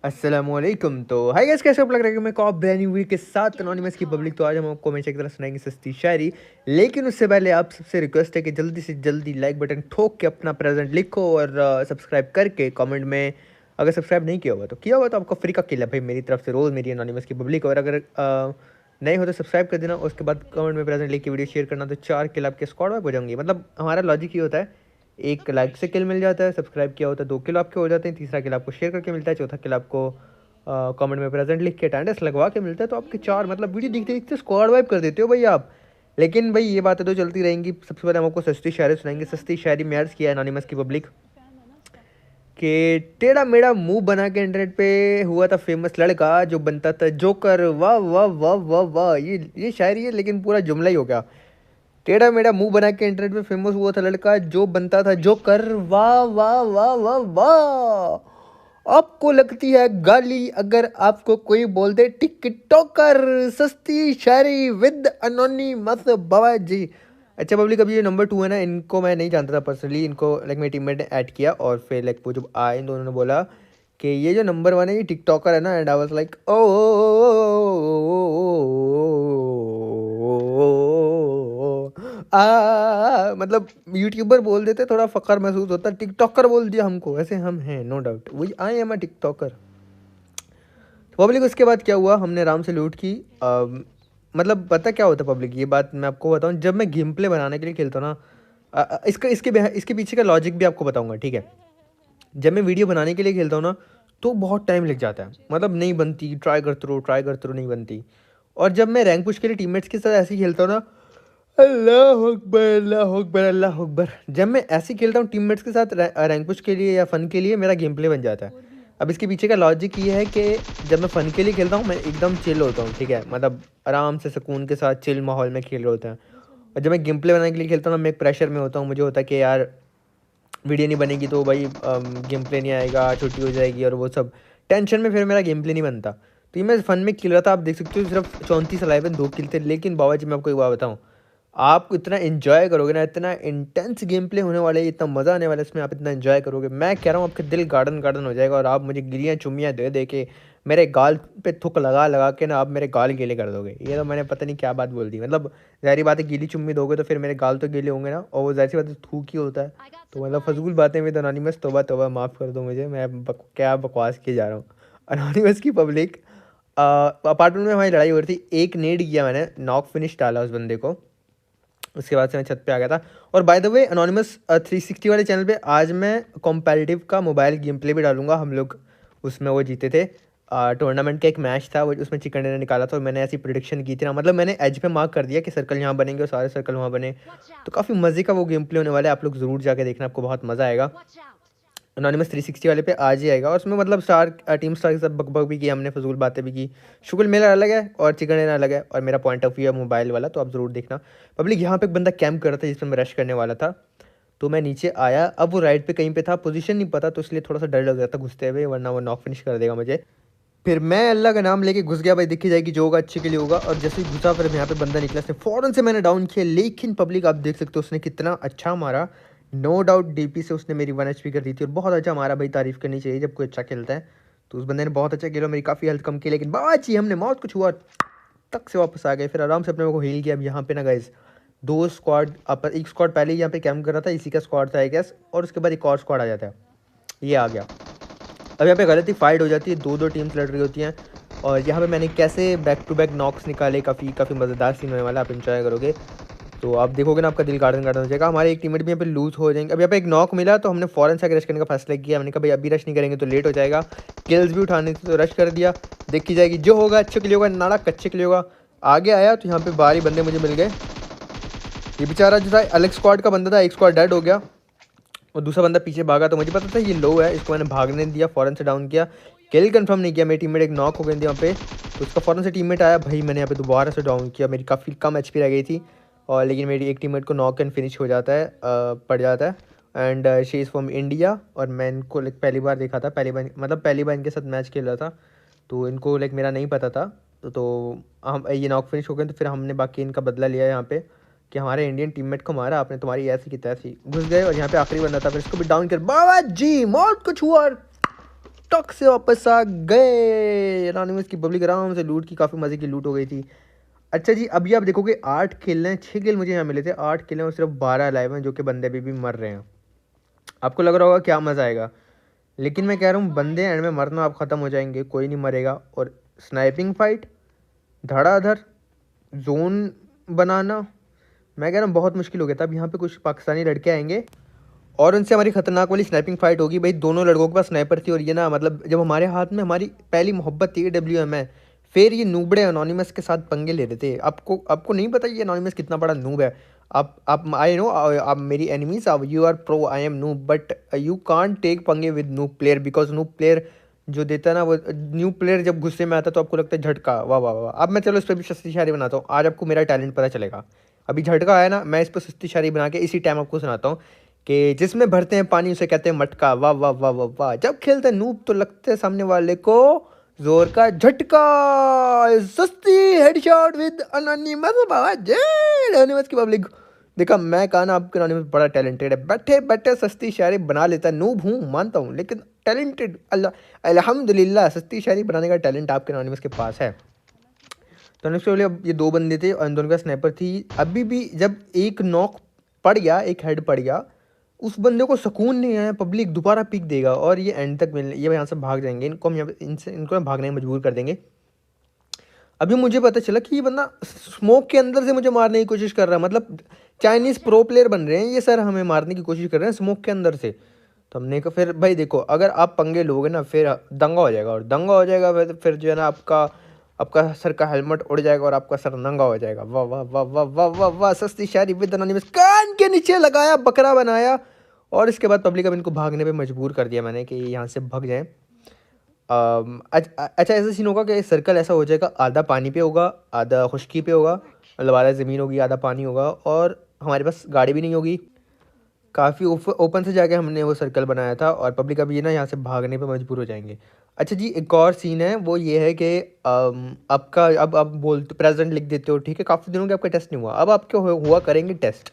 अस्सलामुअलैकुम। तो hi guys, कैसे आप लग रहा है कि मैं को ब्रांड न्यू वीक के साथ एनोनिमस की पब्लिक। तो आज हम आपको हमेशा की तरह सुनाएंगे सस्ती शायरी, लेकिन उससे पहले आप सबसे रिक्वेस्ट है कि जल्दी से जल्दी लाइक बटन ठोक के अपना प्रेजेंट लिखो और सब्सक्राइब करके कमेंट में, अगर सब्सक्राइब नहीं किया हुआ तो आपको फ्री का किल है भाई मेरी तरफ से रोज़ मेरी एनोनिमस की पब्लिक। और अगर नहीं हो तो सब्सक्राइब कर देना, उसके बाद कमेंट में प्रेजेंट लिख के वीडियो शेयर करना, तो 4 किल आपके स्क्वाड वाइप हो जाएंगे। मतलब हमारा लॉजिक ये होता है, एक लाइक से किल मिल जाता है, सब्सक्राइब किया होता है 2 किलो आपके हो जाते हैं, तीसरा किल आपको शेयर करके मिलता है, चौथा किल आपको कमेंट में प्रेजेंट लिख के अटेंडेंस लगवा के मिलता है। तो आपके 4 मतलब वीडियो देखते देखते स्क्वाड वाइप कर देते हो भाई आप। लेकिन भाई ये बातें तो चलती रहेंगी। सबसे पहले हम आपको सस्ती शायरी सुनाएंगे। सस्ती शायरी में अर्ज किया एनोनिमस की पब्लिक कि टेढ़ा मेढ़ा मुंह बना के इंटरनेट पे हुआ था फेमस लड़का जो बनता था जोकर। वाह वाह वाह वाह वाह, ये शायरी है लेकिन पूरा जुमला ही हो गया। टेढ़ा मेढ़ा मुंह बना के इंटरनेट पे फेमस हुआ था लड़का जो बनता था जोकर। वाह वाह वाह वाह वाह। आपको लगती है गाली अगर आपको कोई बोल दे टिकटॉकर। सस्ती शायरी विद अनोनिमस बाबा जी। अच्छा पब्लिक, अभी ये नंबर 2 है ना, इनको मैं नहीं जानता था पर्सनली। इनको लाइक मेरे टीममेट ने ऐड किया और फिर लाइक वो जब आए इन दोनों ने बोला कि ये जो नंबर 1 है ये टिकटॉकर है ना, and I was like oh मतलब यूट्यूबर बोल देते थोड़ा फखर महसूस होता, टिकटॉकर बोल दिया हमको, ऐसे हम हैं नो डाउट, वही I am a TikToker. Public उसके बाद क्या हुआ, हमने आराम से लूट की। मतलब पता क्या होता है पब्लिक, ये बात मैं आपको बताऊं, जब मैं गेम प्ले बनाने के लिए खेलता हूँ ना, इसके पीछे का लॉजिक भी आपको बताऊंगा, ठीक है। जब मैं वीडियो बनाने के लिए खेलता हूँ ना, तो बहुत टाइम लग जाता है, मतलब नहीं बनती, ट्राई करते रहो नहीं बनती। और जब मैं रैंक पुश के लिए टीममेट्स के साथ ऐसे ही खेलता हूँ ना, अल्लाह अकबर अल्लाह अकबर अल्लाह अकबर, जब मैं ऐसे ही खेलता हूँ टीममेट्स के साथ रैंक पुश के लिए या फ़न के लिए, मेरा गेम प्ले बन जाता है। अब इसके पीछे का लॉजिक ये है कि जब मैं फ़न के लिए खेलता हूँ मैं एकदम चिल होता हूँ, ठीक है, मतलब आराम से सुकून के साथ चिल माहौल में खेल रहे होते हैं। और जब मैं गेम प्ले बनाने के लिए खेलता हूँ ना, मैं एक प्रेशर में होता हूँ, मुझे होता है कि यार वीडियो नहीं बनेगी तो भाई गेम प्ले नहीं आएगा, छुट्टी हो जाएगी और वो सब टेंशन में फिर मेरा गेम प्ले नहीं बनता। तो ये मैं फ़न में खेल रहा था, आप देख सकते हो सिर्फ 34 लाइव में 2 किल थे। लेकिन बाबा जी मैं आपको एक बात बताऊँ, आप इतना एंजॉय करोगे ना, इतना इंटेंस गेम प्ले होने वाला है, इतना मज़ा आने वाला है इसमें, आप इतना एंजॉय करोगे, मैं कह रहा हूँ आपके दिल गार्डन गार्डन हो जाएगा। और आप मुझे गिलियाँ चुम्मियाँ दे दे के मेरे गाल पे थुक लगा लगा के ना आप मेरे गाल गीले कर दोगे। ये तो मैंने पता नहीं क्या बात बोल दी, मतलब ज़ाहिर बात है गीली चुम्मी दोगे तो फिर मेरे गाल तो गीले होंगे ना, और वो ज़ाहिर सी बात है थूक ही होता है। तो मतलब फजूल बातें में तो अनोनिमस, तौबा तौबा माफ़ कर दो मुझे, मैं क्या बकवास किए जा रहा हूँ। अनोनिमस की पब्लिक, अपार्टमेंट में हमारी लड़ाई हो रही थी, एक नेड किया मैंने, नॉक फिनिश डाला उस बंदे को, उसके बाद से मैं छत पे आ गया था। और बाय द वे अनोनिमस 360 वाले चैनल पे आज मैं कॉम्पेटिटिव का मोबाइल गेम प्ले भी डालूंगा। हम लोग उसमें वो जीते थे, टूर्नामेंट का एक मैच था वो, उसमें चिकन डिनर निकाला था और मैंने ऐसी प्रिडिक्शन की थी ना, मतलब मैंने एज पे मार्क कर दिया कि सर्कल यहाँ बनेंगे और सारे सर्कल वहाँ बने। तो काफ़ी मज़े का वो गेम प्ले होने वाला है, आप लोग ज़रूर जाके देखना, आपको बहुत मज़ा आएगा। अनोनिमस 360 वाले पे आज ही आएगा और उसमें मतलब टीम स्टार के साथ बकबक भी की हमने, फजूल बातें भी की। शुगल मेला अलग है और चिकन डिनर अलग है, और मेरा पॉइंट ऑफ व्यू है मोबाइल वाला, तो आप ज़रूर देखना। पब्लिक यहाँ पे एक बंदा कैंप कर रहा था जिसमें मैं रश करने वाला था, तो मैं नीचे आया। अब वो राइट पे कहीं पे था, पोजीशन नहीं पता, तो इसलिए थोड़ा सा डर लग रहा था घुसते हुए, वरना वो नॉक फिनिश कर देगा मुझे। फिर मैं अल्लाह का नाम लेके घुस गया, भाई दिखी जाएगी जो होगा अच्छे के लिए होगा। और जैसे ही घुसा फिर यहाँ पे बंदा निकला, उसने फ़ौरन से मैंने डाउन किया। लेकिन पब्लिक आप देख सकते हो उसने कितना अच्छा मारा, नो डाउट डीपी से उसने मेरी 1 HP कर दी थी, और बहुत अच्छा मारा भाई, तारीफ़ करनी चाहिए जब कोई अच्छा खेलता है। तो उस बंदे ने बहुत अच्छा खेला, मेरी काफ़ी हेल्थ कम की, लेकिन बाची हमने मौत कुछ हुआ तक से वापस आ गए। फिर आराम से अपने को हील किया। अब यहाँ पे ना गाइस 2 स्क्वाड, एक स्क्वाड पहले ही यहाँ पे कैंप कर रहा था, इसी का स्क्वाड था आई गेस, और उसके बाद एक और स्क्वाड आ जाता है, ये आ गया। अब यहाँ पे गलती फाइट हो जाती है, 2-2 टीम्स लड़ रही होती हैं, और यहाँ पे मैंने कैसे बैक टू बैक नॉक्स निकाले, काफ़ी मज़ेदार सीन होने वाला है, आप इंजॉय करोगे। तो आप देखोगे ना आपका दिल गार्डन गार्डन हो जाएगा। हमारे एक टीममेट भी यहाँ पे लूज हो जाएंगे। अब यहाँ पे एक नॉक मिला तो हमने फ़ौरन से रश करने का फैसला किया। हमने कहा भाई अभी रश नहीं करेंगे तो लेट हो जाएगा, किल्स भी उठाने थे तो रश कर दिया, देखी जाएगी जो होगा अच्छे के लिए होगा, नाड़ा कच्चे के लिए होगा। आगे आया तो यहाँ पे बारी बंदे मुझे मिल गए। ये बेचारा जो था अलग स्क्वाड का बंदा था, एक स्क्वाड डेड हो गया और दूसरा बंदा पीछे भागा, तो मुझे पता था ये लो है, इसको मैंने भागने दिया, फ़ौरन से डाउन किया, किल कंफर्म नहीं किया। मेरी टीममेट एक नॉक हो गई थी यहाँ पे, तो उसका फ़ौरन से टीममेट आया, भाई मैंने यहाँ पे दोबारा से डाउन किया, मेरी काफ़ी कम HP रह गई थी, और लेकिन मेरी एक टीममेट को नॉक एंड फिनिश हो जाता है, पड़ जाता है। And she is from India, और मैं इनको लाइक पहली बार देखा था, पहली बार इनके साथ मैच खेल रहा था, तो इनको लाइक मेरा नहीं पता था। तो हम ये नॉक फिनिश हो गए, तो फिर हमने बाकी इनका बदला लिया यहाँ पे कि हमारे इंडियन टीममेट को मारा आपने, तुम्हारी ऐसी की तैसी, घुस गए और यहाँ पे आखिरी बंदा था, फिर इसको भी डाउन कर, बाबा जी मौत कुछ हुआ। टिकटॉक से वापस आ गए। एनोनिमस की पब्लिक आराम से लूट की, काफ़ी मज़े की लूट हो गई थी। अच्छा जी, अभी आप देखोगे 8 किल हैं, 6 किल मुझे यहाँ मिले थे, 8 किल हैं और सिर्फ 12 लाइव हैं, जो कि बंदे अभी भी मर रहे हैं। आपको लग रहा होगा क्या मज़ा आएगा, लेकिन मैं कह रहा हूँ बंदे एंड में मरना आप ख़त्म हो जाएंगे, कोई नहीं मरेगा। और स्नाइपिंग फाइट, धड़ाधड़, जोन बनाना, मैं कह रहा हूँ बहुत मुश्किल हो गया था। अब यहाँ पे कुछ पाकिस्तानी लड़के आएंगे और उनसे हमारी खतरनाक वाली स्नाइपिंग फाइट होगी। भाई दोनों लड़कों के पास स्नाइपर थी और ये ना मतलब जब हमारे हाथ में हमारी पहली मोहब्बत थी AWM है, फिर ये नूबड़े एनोनिमस के साथ पंगे ले रहे थे। आपको आपको नहीं पता ये एनोनिमस कितना बड़ा नूब है। आप आई नो आप मेरी एनिमीज, आप you are pro, I am noob, but you can't take पंगे with noob player, because noob player जो देता है ना, वो न्यू प्लेयर जब गुस्से में आता है तो आपको लगता है झटका, वाह वाह वाह। अब मैं चलो इस पर भी सस्ती शायरी बनाता हूँ, आज आपको मेरा टैलेंट पता चलेगा। अभी झटका आया ना, मैं इस पर सस्ती शायरी बना के इसी टाइम आपको सुनाता हूँ कि जिसमें भरते हैं पानी उसे कहते हैं मटका, वाह वाह वाह वाह वाह। जब खेलते हैं नूब तो लगते हैं सामने वाले को जोर का झटका, सस्ती हेडशॉट विद अनोनिमस बाबा जय। अनोनिमस की पब्लिक देखा, मैं कहा ना आपके अनोनिमस बड़ा टैलेंटेड है, बैठे बैठे सस्ती शायरी बना लेता है। नूब हूँ मानता हूँ, लेकिन टैलेंटेड, अल्लाह अल्हम्दुलिल्लाह सस्ती शायरी बनाने का टैलेंट आपके अनोनिमस के पास है। तो नेक्स्ट वाले अब ये 2 बंदे थे और इन दोनों का स्नाइपर थी। अभी भी जब एक नॉक पड़ गया, एक हेड पड़ गया, उस बंदे को सुकून नहीं आया, पब्लिक दोबारा पीक देगा और ये एंड तक मिलने, ये यहाँ से भाग जाएंगे। इनको हम यहाँ पे इनको हम भागने में मजबूर कर देंगे। अभी मुझे पता चला कि ये बंदा स्मोक के अंदर से मुझे मारने की कोशिश कर रहा है, मतलब चाइनीज़ प्रो प्लेयर बन रहे हैं ये सर, हमें मारने की कोशिश कर रहे हैं स्मोक के अंदर से। तो हमने कहा फिर भाई देखो, अगर आप पंगे लोगे ना फिर दंगा हो जाएगा, और दंगा हो जाएगा फिर जो है ना आपका आपका सर का हेलमेट उड़ जाएगा और आपका सर नंगा हो जाएगा। वाह वाह वाह वाह वाह वाह वाह, सस्ती शायरी विद अनोनिमस, कान के नीचे लगाया, बकरा बनाया। और इसके बाद पब्लिक अब इनको भागने पे मजबूर कर दिया मैंने कि यहाँ से भाग जाएं। अच्छा ऐसा सीन होगा कि सर्कल ऐसा हो जाएगा, आधा पानी पे होगा, आधा खुश्की पे होगा, मतलब आधा ज़मीन होगी आधा पानी होगा, और हमारे पास गाड़ी भी नहीं होगी। काफ़ी ओपन से जाके हमने वो सर्कल बनाया था और पब्लिक अब ये ना यहाँ से भागने पे मजबूर हो जाएंगे। अच्छा जी, एक और सीन है, वो ये है कि आपका अब आप बोलते प्रेजेंट लिख देते हो, ठीक है, काफ़ी दिनों के आपका टेस्ट नहीं हुआ, अब आपके हुआ करेंगे टेस्ट।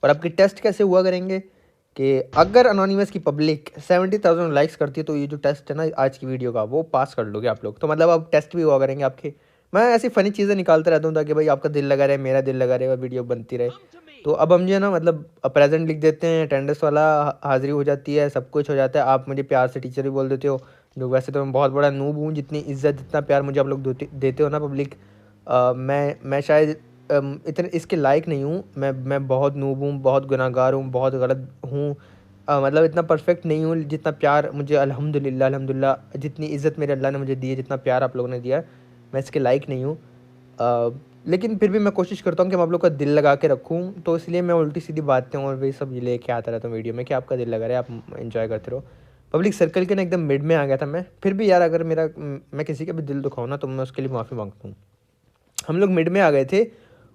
और आपके टेस्ट कैसे हुआ करेंगे कि अगर अनोनिमस की पब्लिक 70,000 लाइक्स करती है तो ये जो टेस्ट है ना आज की वीडियो का, वो पास कर लोगे आप लोग। तो मतलब अब टेस्ट भी हुआ करेंगे आपके। मैं ऐसी फ़नी चीज़ें निकालता रहता हूँ ताकि भाई आपका दिल लगा रहे, मेरा दिल लगा रहे और वीडियो बनती रहे। तो अब हम जो है ना मतलब प्रेजेंट लिख देते हैं, अटेंडेंस वाला हाज़िरी हो जाती है, सब कुछ हो जाता है। आप मुझे प्यार से टीचर भी बोल देते हो, जो वैसे तो मैं बहुत बड़ा नूब हूँ। जितनी इज्जत जितना प्यार मुझे आप लोग देते हो ना पब्लिक, मैं शायद इतने इसके लायक नहीं हूँ। मैं बहुत नूब हूँ, बहुत गुनाहगार हूँ, बहुत गलत हूँ, मतलब इतना परफेक्ट नहीं हूँ। जितना प्यार मुझे अल्हम्दुलिल्लाह अल्हम्दुलिल्लाह, जितनी इज़्ज़त मेरे अल्लाह ने मुझे दी है, जितना प्यार आप लोगों ने दिया है, मैं इसके लायक नहीं हूँ। लेकिन फिर भी मैं कोशिश करता हूँ कि मैं आप लोग का दिल लगा के रखूँ, तो इसलिए मैं उल्टी सीधी बातें और वही सब लेके आता रहता हूँ वीडियो में कि आपका दिल लगा रहे, आप एंजॉय करते रहो। पब्लिक सर्कल के ना एकदम मिड में आ गया था मैं, फिर भी यार अगर मैं किसी का भी दिल दुखाऊँ ना तो मैं उसके लिए माफ़ी मांगता हूँ। हम लोग मिड में आ गए थे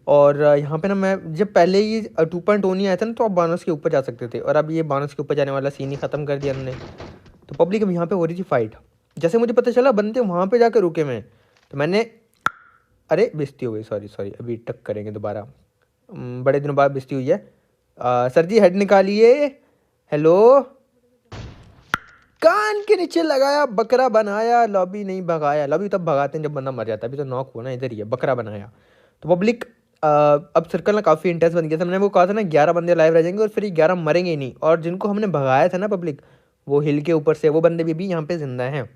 और यहाँ पे ना मैं जब पहले ही 2.0 नहीं आया था ना, तो आप बानस के ऊपर जा सकते थे, और अब ये बानस के ऊपर जाने वाला सीन ही ख़त्म कर दिया उन्होंने। तो पब्लिक अब यहाँ पे हो रही थी फाइट, जैसे मुझे पता चला बंदे वहाँ पे जाकर रुके मैं, तो मैंने अरे बेइज्जती हो गई, सॉरी सॉरी, अभी टक करेंगे दोबारा, बड़े दिनों बाद बेइज्जती हुई है। सर जी हेड निकालिए, हेलो, कान के नीचे लगाया, बकरा बनाया, लॉबी नहीं भगाया। लॉबी तब भगाते हैं जब बंदा मर जाता है, अभी तो नॉक हुआ ना, इधर ही है, बकरा बनाया। तो पब्लिक अब सर्कल ना काफ़ी इंटेंस बन गया था। मैंने वो कहा था ना 11 बंदे लाइव रह जाएंगे और फिर ये 11 मरेंगे ही नहीं, और जिनको हमने भगाया था ना पब्लिक वो हिल के ऊपर से, वो बंदे भी यहाँ पे जिंदा हैं।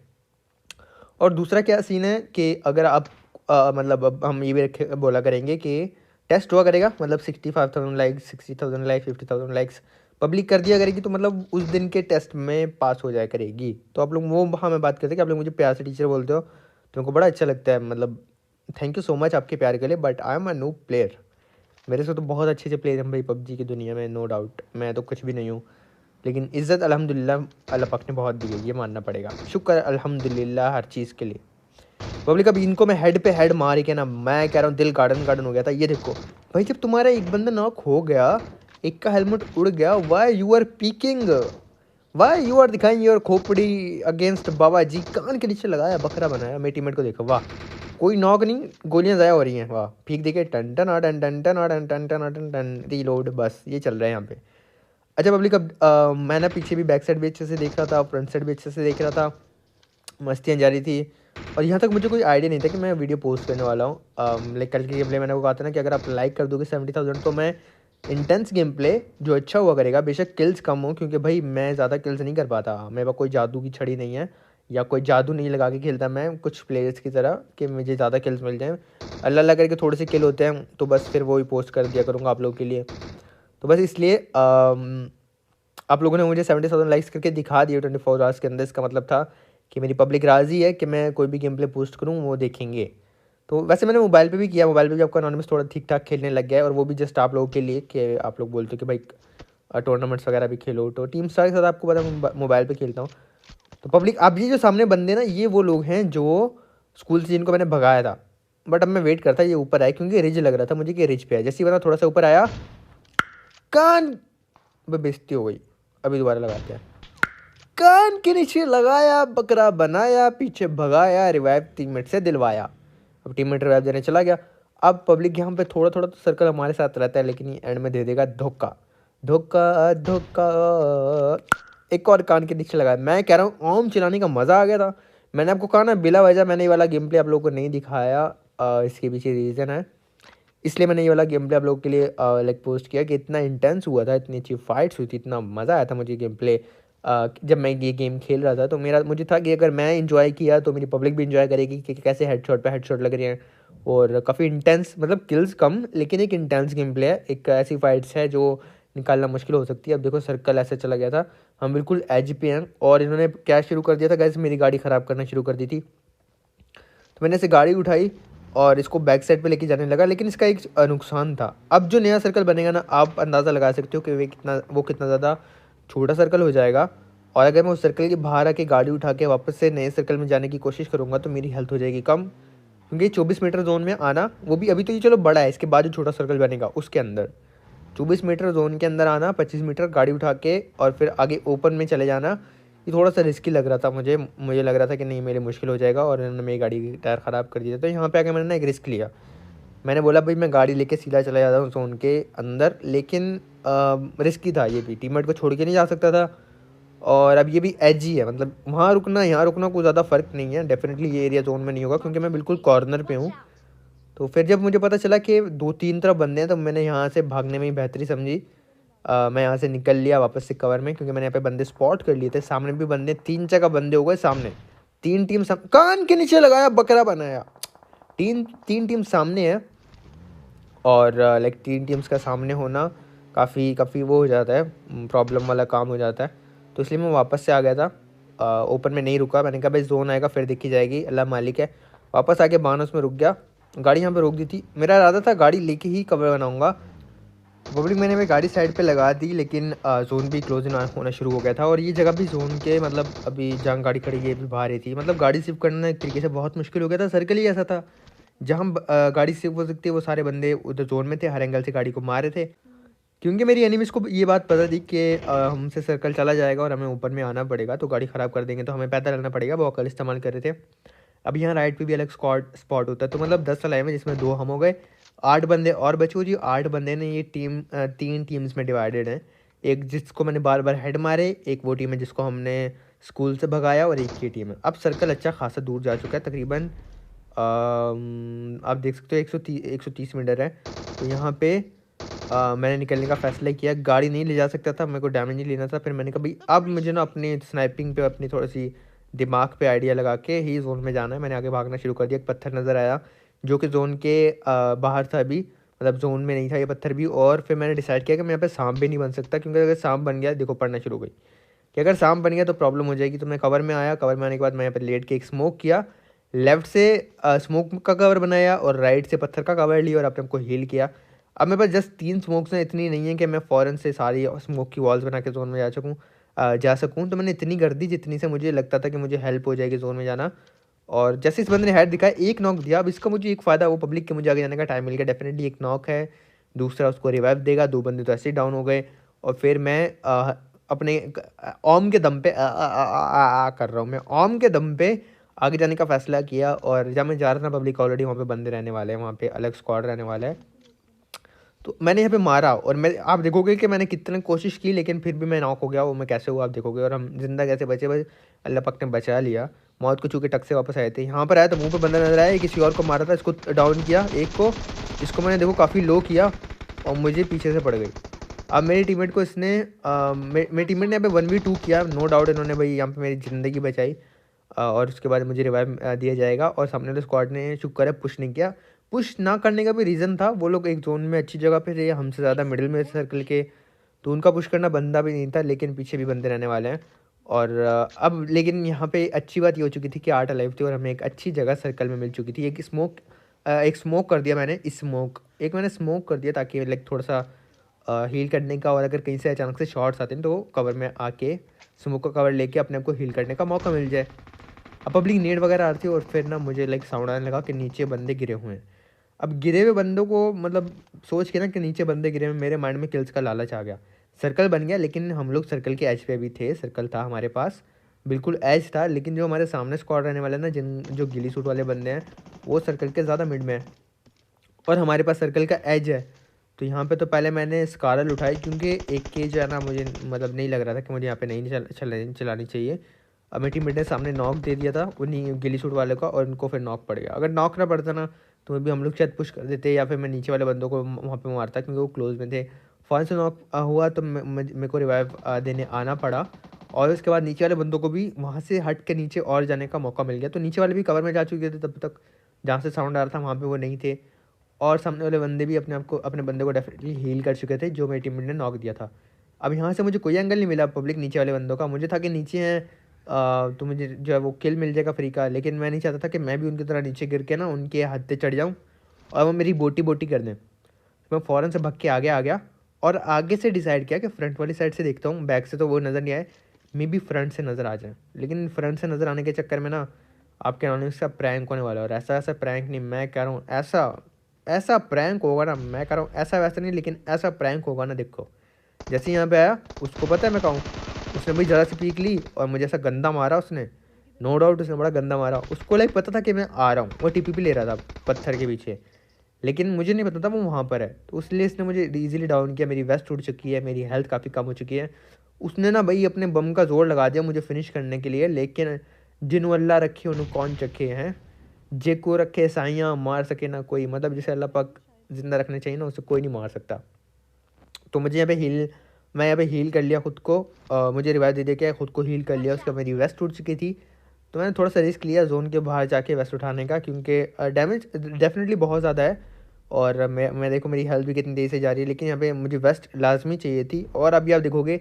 और दूसरा क्या सीन है कि अगर आप मतलब अब हम ये भी बोला करेंगे कि टेस्ट हुआ करेगा, मतलब 65,000 लाइक्स, 60,000 लाइक्स, 50,000 लाइक्स पब्लिक कर दिया करेगी, तो मतलब उस दिन के टेस्ट में पास हो जाया करेगी। तो आप लोग वो, हाँ मैं बात करते हैं कि आप लोग मुझे प्यार से टीचर बोलते हो, तो उनको बड़ा अच्छा लगता है, मतलब थैंक यू सो मच आपके प्यार के लिए, but I am a new player. मेरे से तो बहुत अच्छे अच्छे प्लेयर हैं भाई पबजी की दुनिया में, नो डाउट, मैं तो कुछ भी नहीं हूँ, लेकिन इज़्ज़त अल्हम्दुलिल्लाह अल्लाह पाक ने बहुत दी है, ये मानना पड़ेगा। शुक्र अल्हम्दुलिल्लाह हर चीज़ के लिए। पब्लिक अब इनको मैं हेड पे हेड मार के ना, मैं कह रहा हूँ दिल गार्डन गार्डन हो गया था। ये देखो भाई, जब तुम्हारा एक बंदा नॉक हो गया, एक का हेलमेट उड़ गया, why you are peeking, why you are दिखाइंग योर खोपड़ी अगेंस्ट बाबा जी, कान के नीचे लगाया, बकरा बनाया। मेरे टीममेट को देखो, वाह कोई नॉक नहीं, गोलियां ज़ाया हो रही हैं, वाह पीक देखे, टन टन टन टन टन टन टन टन टन टन रीलोड, बस ये चल रहा है यहाँ पे। अच्छा पब्लिक अब मैं ना पीछे भी बैक साइड भी अच्छे से देख रहा था, फ्रंट साइड भी अच्छे से देख रहा था, मस्तियाँ जारी थी। और यहाँ तक मुझे कोई आइडिया नहीं था कि मैं वीडियो पोस्ट करने वाला हूँ। लाइक कल की गेम प्ले मैंने वो कहा था ना कि अगर आप लाइक कर दोगे 70,000 तो मैं इंटेंस गेम प्ले जो अच्छा हुआ करेगा, बेशक किल्स कम हो, क्योंकि भाई मैं ज़्यादा किल्स नहीं कर पाता, मेरे पास कोई जादू की छड़ी नहीं है या कोई जादू नहीं लगा के खेलता मैं कुछ प्लेयर्स की तरह कि मुझे ज़्यादा किल्स मिल जाएँ। अल्लाह अल्लाह करके थोड़े से किल होते हैं तो बस फिर वो ही पोस्ट कर दिया करूँगा आप लोगों के लिए। तो बस इसलिए आप लोगों ने मुझे 70,000 लाइक्स करके दिखा दिए 24 आवर्स के अंदर। इसका मतलब था कि मेरी पब्लिक राज़ी है कि मैं कोई भी गेम प्ले पोस्ट करूँ वो देखेंगे। तो वैसे मैंने मोबाइल पे भी किया, मोबाइल पे भी आपका एनोनिमस थोड़ा ठीक ठाक खेलने लग गया है, और वो भी जस्ट आप लोगों के लिए कि आप लोग बोलते हो कि भाई टूर्नामेंट्स वगैरह भी खेलो। तो टीम स्टार के साथ आपको पता है मोबाइल पे खेलता हूँ। तो पब्लिक, अब ये जो सामने बंदे ना, ये वो लोग हैं जो स्कूल से जिनको मैंने भगाया था। बट अब मैं वेट करता ये ऊपर आए, क्योंकि रिज लग रहा था मुझे कि रिज पे है। जैसे ही बना थोड़ा सा ऊपर आया, कान बेइज्जती हो गई। अभी दोबारा लगाते हैं। कान के नीचे लगाया, बकरा बनाया, पीछे भगाया, रिवाइव टीममेट से दिलवाया। अब टीममेट रिवाइव देने चला गया। अब पब्लिक यहाँ पे थोड़ा थोड़ा तो सर्कल हमारे साथ रहता है, लेकिन ये एंड में दे देगा धोखा। धोखा धोखा। एक और कान के नीचे लगाया। मैं कह रहा हूँ ओम चिल्लाने का मज़ा आ गया था। मैंने आपको कहा ना बिला वजह मैंने ये वाला गेम प्ले आप लोगों को नहीं दिखाया। इसके पीछे रीज़न है, इसलिए मैंने ये वाला गेम प्ले आप लोगों के लिए लाइक पोस्ट किया कि इतना इंटेंस हुआ था, इतनी अच्छी फाइट्स हुई थी, इतना मज़ा आया था मुझे गेम प्ले जब मैं ये गेम खेल रहा था। तो मुझे था कि अगर मैं इंजॉय किया तो मेरी पब्लिक भी इंजॉय करेगी कि कैसे हेडशॉट पे हेडशॉट लग रहे हैं। और काफ़ी इंटेंस, मतलब किल्स कम लेकिन एक इंटेंस गेम प्ले है। एक ऐसी फाइट्स है जो निकालना मुश्किल हो सकती है। अब देखो सर्कल ऐसे चला गया था, हम बिल्कुल एज पे हैं, और इन्होंने क्या शुरू कर दिया था गाइस, मेरी गाड़ी ख़राब करना शुरू कर दी थी। तो मैंने इसे गाड़ी उठाई और इसको बैक साइड पे लेके जाने लगा, लेकिन इसका एक नुकसान था। अब जो नया सर्कल बनेगा ना, आप अंदाज़ा लगा सकते हो कि वो कितना ज़्यादा छोटा सर्कल हो जाएगा। और अगर मैं उस सर्कल के बाहर आके गाड़ी उठा के वापस से नए सर्कल में जाने की कोशिश करूँगा तो मेरी हेल्थ हो जाएगी कम, क्योंकि 24 मीटर जोन में आना, वो भी अभी तो ये चलो बड़ा है, इसके बाद जो छोटा सर्कल बनेगा उसके अंदर 24 मीटर जोन के अंदर आना, 25 मीटर गाड़ी उठा के और फिर आगे ओपन में चले जाना, ये थोड़ा सा रिस्की लग रहा था मुझे लग रहा था कि नहीं मेरे मुश्किल हो जाएगा, और इन्होंने मेरी गाड़ी की टायर ख़राब कर दिया। तो यहाँ पे आके मैंने ना एक रिस्क लिया। मैंने बोला भाई मैं गाड़ी लेके सीधा चला जाता हूँ जोन के अंदर, लेकिन रिस्की था ये भी, टीममेट को छोड़ के नहीं जा सकता था। और अब ये भी एज ही है, मतलब वहाँ रुकना यहाँ रुकना कोई ज़्यादा फ़र्क नहीं है। डेफिनेटली ये एरिया जोन में नहीं होगा क्योंकि मैं बिल्कुल कॉर्नर पे हूँ। तो फिर जब मुझे पता चला कि 2-3 तरफ बंदे हैं तो मैंने यहाँ से भागने में ही बेहतरी समझी। मैं यहाँ से निकल लिया वापस से कवर में, क्योंकि मैंने यहाँ पे बंदे स्पॉट कर लिए थे। सामने भी बंदे, 3 जगह बंदे हो गए सामने, 3 टीम कान के नीचे लगाया, बकरा बनाया। 3 टीम सामने है, और लाइक 3 टीम्स का सामने होना काफ़ी वो हो जाता है, प्रॉब्लम वाला काम हो जाता है। तो इसलिए मैं वापस से आ गया था, ओपन में नहीं रुका। मैंने कहा भाई जोन आएगा फिर देखी जाएगी, अल्लाह मालिक है। वापस आके बानस में रुक गया, गाड़ी यहाँ पे रोक दी थी। मेरा इरादा था गाड़ी लेके ही कवर बनाऊँगा। पब्लिक मैंने मैं गाड़ी साइड पे लगा दी, लेकिन जोन भी क्लोज होना शुरू हो गया था, और ये जगह भी जोन के, मतलब अभी जहाँ गाड़ी खड़ी है भी बाहर ही थी। मतलब गाड़ी शिफ्ट करना एक तरीके से बहुत मुश्किल हो गया था। सर्कल ही ऐसा था जहाँ गाड़ी शिफ्ट हो सकती है, वो सारे बंदे उधर जोन में थे, हर एंगल से गाड़ी को मार रहे थे। क्योंकि मेरी एनिमीज़ को ये बात पता थी कि हमसे सर्कल चला जाएगा और हमें ऊपर में आना पड़ेगा, तो गाड़ी ख़राब कर देंगे तो हमें पैदल रहना पड़ेगा। वो अकल इस्तेमाल कर रहे थे। अब यहाँ राइट पे भी अलग स्पॉट होता है। तो मतलब 10 लाइव में जिसमें 2 हम हो गए, 8 बंदे और बचे हुए। जी 8 बंदे ने ये टीम 3 टीम्स में डिवाइडेड है। एक जिसको मैंने बार बार हेड मारे, एक वो टीम है जिसको हमने स्कूल से भगाया, और एक ये टीम है। अब सर्कल अच्छा खासा दूर जा चुका है, तकरीबन आप देख सकते हो 130 मीटर है। तो यहाँ पे मैंने निकलने का फ़ैसला किया। गाड़ी नहीं ले जा सकता था, मेरे को डैमेज नहीं लेना था। फिर मैंने कहा भाई अब मुझे ना अपनी स्नाइपिंग पे अपनी थोड़ी सी दिमाग पे आइडिया लगा के ही जोन में जाना है। मैंने आगे भागना शुरू कर दिया। एक पत्थर नज़र आया जो कि जोन के बाहर था अभी, मतलब जोन में नहीं था ये पत्थर भी। और फिर मैंने डिसाइड किया कि मैं यहाँ पे सांप भी नहीं बन सकता, क्योंकि अगर सांप बन गया, देखो पढ़ना शुरू हो गई कि अगर सांप बन गया तो प्रॉब्लम हो जाएगी। तो मैं कवर में आया, कवर में आने के बाद मैं यहाँ पर लेट के एक स्मोक किया, लेफ्ट से स्मोक का कवर बनाया और राइट से पत्थर का कवर लिया और अपने को हील किया। अब मेरे पास जस्ट 3 स्मोक्स हैं, इतनी नहीं है कि मैं फ़ौरन से सारी स्मोक की वॉल्स बना के जोन में जा सकूँ। तो मैंने इतनी कर दी जितनी से मुझे लगता था कि मुझे हेल्प हो जाएगी जोन में जाना। और जैसे इस बंदे ने हेड दिखाया, एक नॉक दिया। अब इसका मुझे एक फ़ायदा, वो पब्लिक के मुझे आगे जाने का टाइम मिल गया। डेफिनेटली एक नॉक है, दूसरा उसको रिवाइव देगा, 2 बंदे तो ऐसे ही डाउन हो गए। और फिर मैं अपने ओम के दम पे कर रहा हूँ, मैं ओम के दम पे आगे जाने का फ़ैसला किया। और जब मैं जा रहा था, पब्लिक ऑलरेडी वहाँ पे बंदे रहने वाले हैं, वहाँ पे अलग स्क्वाड रहने वाला है। तो मैंने यहाँ पे मारा, और मैं, आप देखोगे कि मैंने कितनी कोशिश की, लेकिन फिर भी मैं नॉक हो गया। वो मैं कैसे हुआ आप देखोगे। और हम जिंदा कैसे बचे, बस अल्लाह पाक ने बचा लिया। मौत को छू के टक से वापस आए थे। यहाँ पर आया तो मुंह पे बंदा नजर आया, किसी और को मारा था, इसको डाउन किया एक को, इसको मैंने देखो काफ़ी लो किया और मुझे पीछे से पड़ गई। अब मेरे टीममेट को इसने मेरे टीममेट ने यहाँ पे 1v2 किया, नो डाउट इन्होंने भाई यहाँ पे मेरी ज़िंदगी बचाई। और उसके बाद मुझे रिवाइव दिया जाएगा। और सामने वाले स्क्वाड ने शुक्र है पुश नहीं किया। पुश ना करने का भी रीज़न था, वो लोग एक जोन में अच्छी जगह पे थे, हमसे ज़्यादा मिडिल में सर्कल के, तो उनका पुश करना बनता भी नहीं था, लेकिन पीछे भी बंदे रहने वाले हैं। और अब लेकिन यहाँ पे अच्छी बात ये हो चुकी थी कि 8 अलाइव थी और हमें एक अच्छी जगह सर्कल में मिल चुकी थी। एक स्मोक कर दिया मैंने, मैंने स्मोक कर दिया ताकि लाइक थोड़ा सा हील करने का, और अगर कहीं से अचानक से शॉट्स आते हैं तो कवर में आके स्मोक का कवर लेके अपने आप को हील करने का मौका मिल जाए। अब पब्लिक नेट वगैरह आ रही थी और फिर ना मुझे लाइक साउंड आने लगा कि नीचे बंदे गिरे हुए हैं। अब गिरे हुए बंदों को मतलब सोच के ना कि नीचे बंदे गिरे हुए, मेरे माइंड में किल्स का लालच आ गया। सर्कल बन गया, लेकिन हम लोग सर्कल के एज पे भी थे, सर्कल था हमारे पास, बिल्कुल एज था। लेकिन जो हमारे सामने स्क्वाड रहने वाले ना, जो गिली सूट वाले बंदे हैं, वो सर्कल के ज़्यादा मिड में है और हमारे पास सर्कल का एज है। तो यहाँ पे तो पहले मैंने स्कारल उठाई, क्योंकि एक के जो है ना मुझे मतलब नहीं लग रहा था कि मुझे यहाँ पे नहीं चलानी चाहिए। अब मेरी टीममेट ने सामने नॉक दे दिया था उन्हीं गिली सूट वाले का, और उनको फिर नॉक पड़ गया। अगर नॉक ना पड़ता ना तो भी हम लोग शायद पुश कर देते, या फिर मैं नीचे वाले बंदों को वहाँ पे मारता, क्योंकि वो क्लोज में थे। फौरन से नॉक हुआ तो मेरे को रिवाइव देने आना पड़ा, और उसके बाद नीचे वाले बंदों को भी वहाँ से हट के नीचे और जाने का मौका मिल गया। तो नीचे वाले भी कवर में जा चुके थे तब तक, जहाँ से साउंड आ रहा था वहाँ पर वो नहीं थे, और सामने वाले बंदे भी अपने बंदे को डेफिनेटली हील कर चुके थे, जो मेरी टीममेट ने नॉक दिया था। अब यहाँ से मुझे कोई एंगल नहीं मिला पब्लिक नीचे वाले बंदों का, मुझे था कि नीचे हैं तो मुझे जो है वो किल मिल जाएगा फ्री का, लेकिन मैं नहीं चाहता था कि मैं भी उनकी तरह नीचे गिर के ना उनके हाथ पे चढ़ जाऊँ और वो मेरी बोटी बोटी कर दें। तो मैं फ़ौरन से भग के आगे आ गया, और आगे से डिसाइड किया कि फ्रंट वाली साइड से देखता हूँ, बैक से तो वो नज़र नहीं आए, मे बी फ्रंट से नज़र आ जाए। लेकिन फ्रंट से नज़र आने के चक्कर में ना आपके अनोनिमस का प्रैंक होने वाला है। और ऐसा ऐसा प्रैंक नहीं, मैं कह रहा हूँ ऐसा प्रैंक होगा ना, मैं कह रहा हूँ ऐसा वैसा नहीं, लेकिन ऐसा प्रैंक होगा ना। देखो जैसे यहाँ पे आया, उसको पता है मैं कहूँ, उसने भी ज़रा सी पीक ली और मुझे ऐसा गंदा मारा उसने, नो डाउट उसने बड़ा गंदा मारा। उसको लाइक पता था कि मैं आ रहा हूँ, वो टीपीपी ले रहा था पत्थर के पीछे, लेकिन मुझे नहीं पता था वो वहाँ पर है, तो इसलिए इसने मुझे ईजिली डाउन किया। मेरी वेस्ट टूट चुकी है, मेरी हेल्थ काफ़ी कम हो चुकी है। उसने ना भाई अपने बम का जोर लगा दिया मुझे फिनिश करने के लिए, लेकिन जिन अल्लाह रखे उन्हें कौन चखे हैं, जे को रखे साइयाँ मार सके ना कोई, मतलब जिसे अल्लाह पाक जिंदा रखने चाहिए ना, उसे कोई नहीं मार सकता। तो मुझे मैं यहाँ पे हील कर लिया खुद को, मुझे रिवाइव दे दिया, खुद को हील कर लिया। उसके बाद मेरी वेस्ट टूट चुकी थी, तो मैंने थोड़ा सा रिस्क लिया जोन के बाहर जाके वेस्ट उठाने का, क्योंकि डैमेज डेफिनेटली बहुत ज़्यादा है, और मैं देखो मेरी हेल्थ भी कितनी तेज़ी से जा रही है, लेकिन यहाँ पे मुझे वेस्ट लाजमी चाहिए थी। और अभी आप देखोगे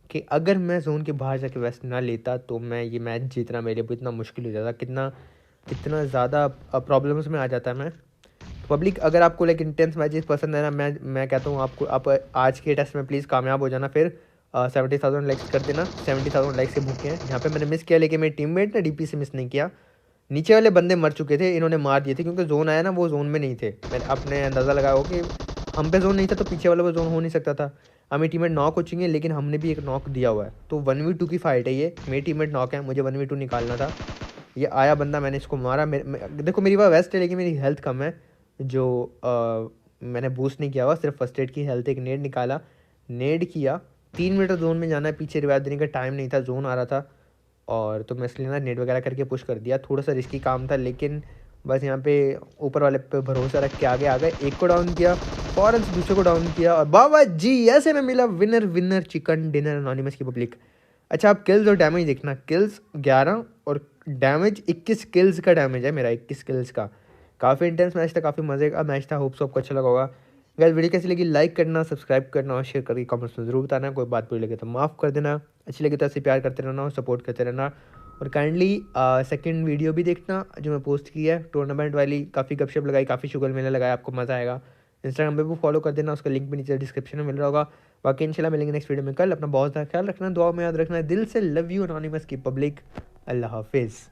कि अगर मैं जोन के बाहर जाके वेस्ट ना लेता तो मैं ये मैच जीतना मेरे लिए इतना मुश्किल हो जाता, कितना ज़्यादा प्रॉब्लम्स में आ जाता मैं। पब्लिक अगर आपको लाइक इंटेंस मैचेस पसंद है ना, मैं कहता हूँ आप आज के टेस्ट में प्लीज़ कामयाब हो जाना, फिर 70,000 लाइक्स कर देना। 70,000 लाइक्स से भूखे हैं। यहाँ पे मैंने मिस किया, लेकिन मेरे टीममेट ने डीपी से मिस नहीं किया। नीचे वाले बंदे मर चुके थे, इन्होंने मार दिए थे, क्योंकि जोन आया ना वो जोन में नहीं थे। मैंने अपने अंदाज़ा लगाया हो कि हम पे जोन नहीं था तो पीछे वाले पे जोन हो नहीं सकता था। हमें टीममेट नॉक हो चुकी है, लेकिन हमने भी एक नॉक दिया हुआ है, तो 1v2 की फाइट है ये। मेरी टीममेट नॉक है, मुझे 1v2 निकालना था। ये आया बंदा, मैंने इसको मारा। देखो मेरी वह वेस्ट है, लेकिन मेरी हेल्थ कम है, जो मैंने बूस्ट नहीं किया हुआ, सिर्फ फर्स्ट एड की हेल्थ। एक नेड निकाला, नेड किया, 3 मीटर जोन में जाना है, पीछे रिवाइव देने का टाइम नहीं था, जोन आ रहा था, और तो मैं इसलिए ना नेट वगैरह करके पुश कर दिया। थोड़ा सा रिस्की काम था, लेकिन बस यहाँ पे ऊपर वाले पे भरोसा रख के आगे आ गए। एक को डाउन किया, फौरन से दूसरे को डाउन किया, और बाबा जी ऐसे में मिला विनर चिकन डिनर अनोनिमस की पब्लिक। अच्छा आप किल्स और डैमेज देखना, किल्स 11 और डैमेज 21 किल्स का डैमेज है मेरा, 21 किल्स का। काफ़ी इंटेंस मैच था, काफ़ी मज़े का मैच था। होप सो आपको अच्छा लगा होगा। अगर वीडियो कैसी लगी लाइक करना, सब्सक्राइब करना और शेयर करके कमेंट्स में ज़रूर बताना। कोई बात बुरी लगे तो माफ़ कर देना, अच्छी लगे तो ऐसे प्यार करते रहना और सपोर्ट करते रहना। और काइंडली सेकंड वीडियो भी देखना जो मैं पोस्ट की है टूर्नामेंट वाली, काफ़ी गपशप लगाई, काफ़ी शुगर मेला लगाया, आपको मज़ा आएगा। इंस्टाग्राम पे भी फॉलो कर देना, उसका लिंक भी नीचे डिस्क्रिप्शन में मिल रहा होगा। बाकी इंशाल्लाह मिलेंगे नेक्स्ट वीडियो में कल। अपना बहुत ज़्यादा ख्याल रखना, दुआ में याद रखना। दिल से लव यू अनोनिमस की पब्लिक। अल्लाह हाफिज़।